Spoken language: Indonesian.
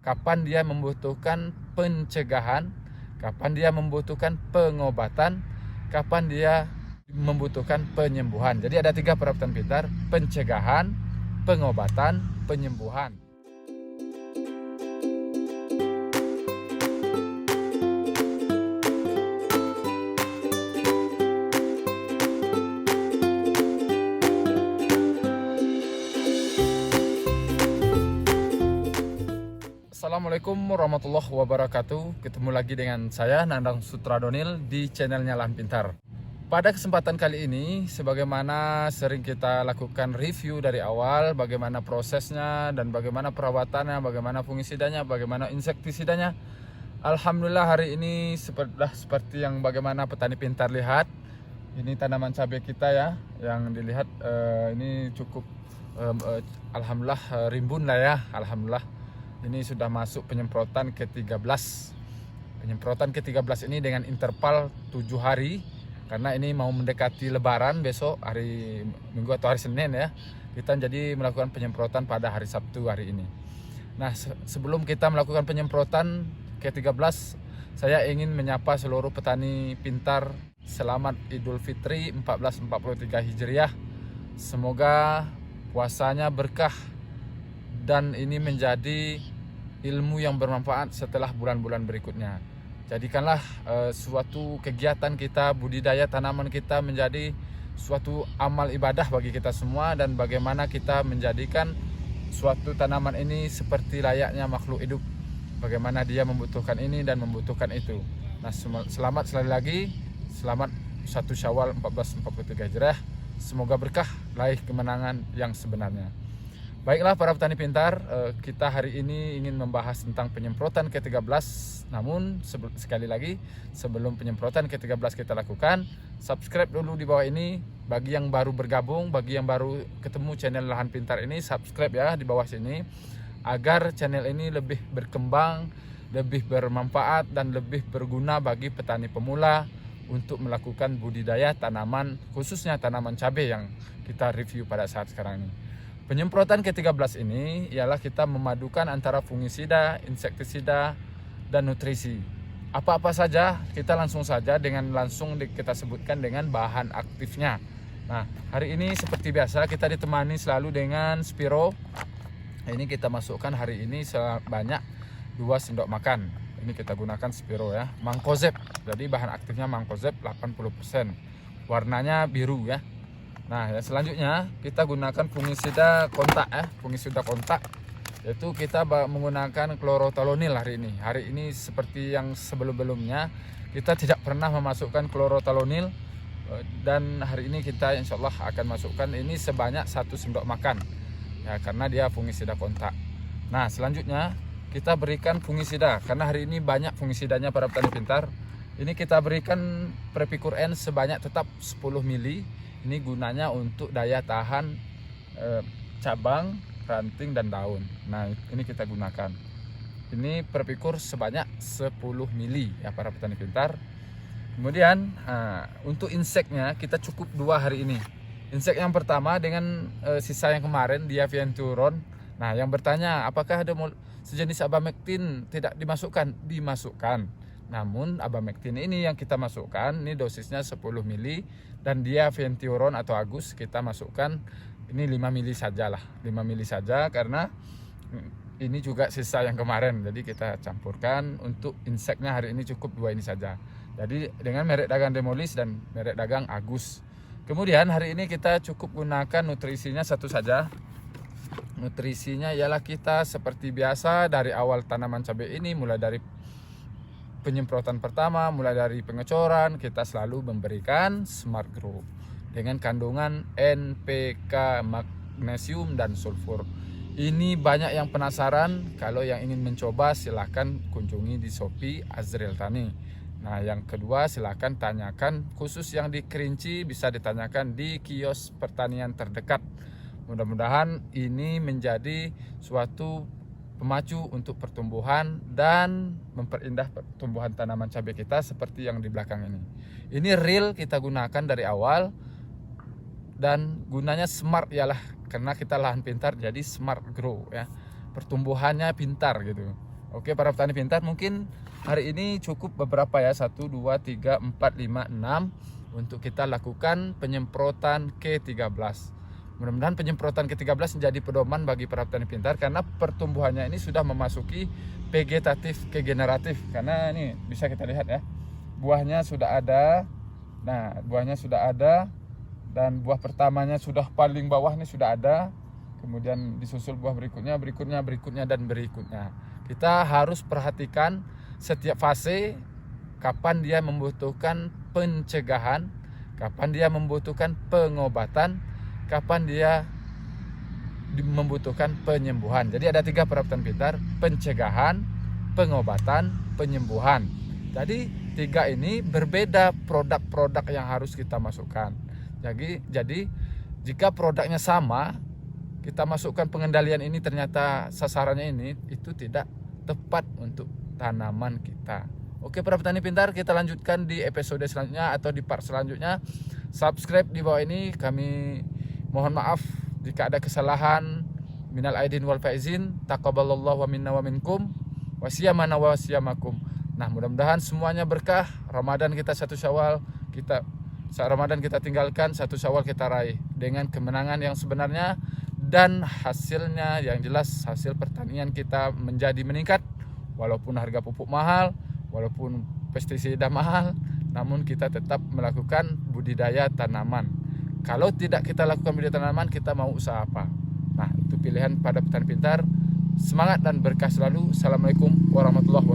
kapan dia membutuhkan pencegahan, kapan dia membutuhkan pengobatan, kapan dia membutuhkan penyembuhan. Jadi ada 3 perabotan pintar: pencegahan, pengobatan, penyembuhan. Assalamualaikum warahmatullahi wabarakatuh. Ketemu lagi dengan saya Nandang Sutradonil di channelnya Lahan Pintar. Pada kesempatan kali ini, sebagaimana sering kita lakukan review dari awal, bagaimana prosesnya dan bagaimana perawatannya, bagaimana fungisidanya, bagaimana insektisidanya. Alhamdulillah hari ini seperti yang bagaimana petani pintar lihat. Ini tanaman cabai kita ya, yang dilihat ini cukup alhamdulillah rimbun lah ya, alhamdulillah. Ini sudah masuk penyemprotan ke-13. Penyemprotan ke-13 ini dengan interval 7 hari. Karena ini mau mendekati lebaran besok, hari Minggu atau hari Senin ya. Kita jadi melakukan penyemprotan pada hari Sabtu hari ini. Nah, sebelum kita melakukan penyemprotan ke-13, saya ingin menyapa seluruh petani pintar. Selamat Idul Fitri 1443 Hijriah. Semoga puasanya berkah dan ini menjadi ilmu yang bermanfaat setelah bulan-bulan berikutnya. Jadikanlah suatu kegiatan kita, budidaya tanaman kita menjadi suatu amal ibadah bagi kita semua, dan bagaimana kita menjadikan suatu tanaman ini seperti layaknya makhluk hidup. Bagaimana dia membutuhkan ini dan membutuhkan itu. Nah, selamat sekali lagi, selamat 1 Syawal 1443 Hijriah. Semoga berkah, raih kemenangan yang sebenarnya. Baiklah para petani pintar, kita hari ini ingin membahas tentang penyemprotan ke-13. Namun sekali lagi, sebelum penyemprotan ke-13 kita lakukan, subscribe dulu di bawah ini. Bagi yang baru bergabung, bagi yang baru ketemu channel Lahan Pintar ini, subscribe ya di bawah sini, agar channel ini lebih berkembang, lebih bermanfaat dan lebih berguna bagi petani pemula untuk melakukan budidaya tanaman, khususnya tanaman cabai yang kita review pada saat sekarang ini. Penyemprotan ke-13 ini ialah kita memadukan antara fungisida, insektisida, dan nutrisi. Apa-apa saja, kita langsung saja kita sebutkan dengan bahan aktifnya. Nah, hari ini seperti biasa kita ditemani selalu dengan Spiro. Ini kita masukkan hari ini sebanyak 2 sendok makan. Ini kita gunakan Spiro ya, Mancozeb. Jadi bahan aktifnya Mancozeb 80%. Warnanya biru ya. Nah, yang selanjutnya kita gunakan fungisida kontak ya, fungisida kontak, yaitu kita menggunakan klorotalonil hari ini. Hari ini seperti yang sebelum-sebelumnya kita tidak pernah memasukkan klorotalonil, dan hari ini kita insya Allah akan masukkan ini sebanyak 1 sendok makan ya, karena dia fungisida kontak. Nah, selanjutnya kita berikan fungisida, karena hari ini banyak fungisidanya para petani pintar. Ini kita berikan Prepicur N sebanyak tetap 10 mili. Ini gunanya untuk daya tahan cabang, ranting, dan daun. Nah, ini kita gunakan. Ini Prepicur sebanyak 10 mili ya para petani pintar. Kemudian untuk inseknya kita cukup 2 hari ini. Insek yang pertama dengan sisa yang kemarin, Diavianturon. Nah, yang bertanya apakah ada sejenis abamectin tidak dimasukkan? Dimasukkan. Namun abamectin ini yang kita masukkan, ini dosisnya 10 mili, dan dia Diavianturon atau Agus kita masukkan ini 5 mili saja lah, 5 mili saja, karena ini juga sisa yang kemarin. Jadi kita campurkan. Untuk inseknya hari ini cukup 2 ini saja. Jadi dengan merek dagang Demolis dan merek dagang Agus. Kemudian hari ini kita cukup gunakan nutrisinya satu saja. Nutrisinya ialah kita seperti biasa dari awal tanaman cabai ini, mulai dari penyemprotan pertama, mulai dari pengecoran, kita selalu memberikan Smart Grow dengan kandungan NPK, magnesium, dan sulfur. Ini banyak yang penasaran. Kalau yang ingin mencoba silahkan kunjungi di Shopee Azril Tani. Nah, yang kedua silahkan tanyakan, khusus yang di Kerinci bisa ditanyakan di kios pertanian terdekat. Mudah-mudahan ini menjadi suatu pemacu untuk pertumbuhan dan memperindah pertumbuhan tanaman cabai kita seperti yang di belakang ini. Ini real kita gunakan dari awal, dan gunanya smart ialah karena kita lahan pintar, jadi smart grow ya. Pertumbuhannya pintar gitu. Oke para petani pintar, mungkin hari ini cukup beberapa ya, 1, 2, 3, 4, 5, 6 untuk kita lakukan penyemprotan ke-13. Mudah-mudahan penyemprotan ke-13 menjadi pedoman bagi para petani pintar, karena pertumbuhannya ini sudah memasuki vegetatif ke generatif. Karena ini bisa kita lihat ya, buahnya sudah ada. Nah, buahnya sudah ada, dan buah pertamanya sudah paling bawah ini sudah ada. Kemudian disusul buah berikutnya, dan berikutnya. Kita harus perhatikan setiap fase, kapan dia membutuhkan pencegahan, kapan dia membutuhkan pengobatan, kapan dia membutuhkan penyembuhan. Jadi ada 3 para petani pintar: pencegahan, pengobatan, penyembuhan. Jadi 3 ini berbeda produk-produk yang harus kita masukkan. Jadi jika produknya sama, kita masukkan pengendalian ini, ternyata sasarannya ini, itu tidak tepat untuk tanaman kita. Oke para petani pintar, kita lanjutkan di episode selanjutnya atau di part selanjutnya. Subscribe di bawah ini. Kami mohon maaf jika ada kesalahan. Minal aidin wal faizin. Taqabbalallahu wa minna wa minkum. Wasiyamana wa wasiyamakum. Nah, mudah-mudahan semuanya berkah. Ramadan kita 1 Syawal, Ramadan kita tinggalkan, 1 Syawal kita raih dengan kemenangan yang sebenarnya, dan hasilnya yang jelas hasil pertanian kita menjadi meningkat. Walaupun harga pupuk mahal, walaupun pestisida mahal, namun kita tetap melakukan budidaya tanaman. Kalau tidak kita lakukan budidaya tanaman, kita mau usaha apa? Nah, itu pilihan pada petani pintar. Semangat dan berkah selalu. Assalamualaikum warahmatullahi wabarakatuh.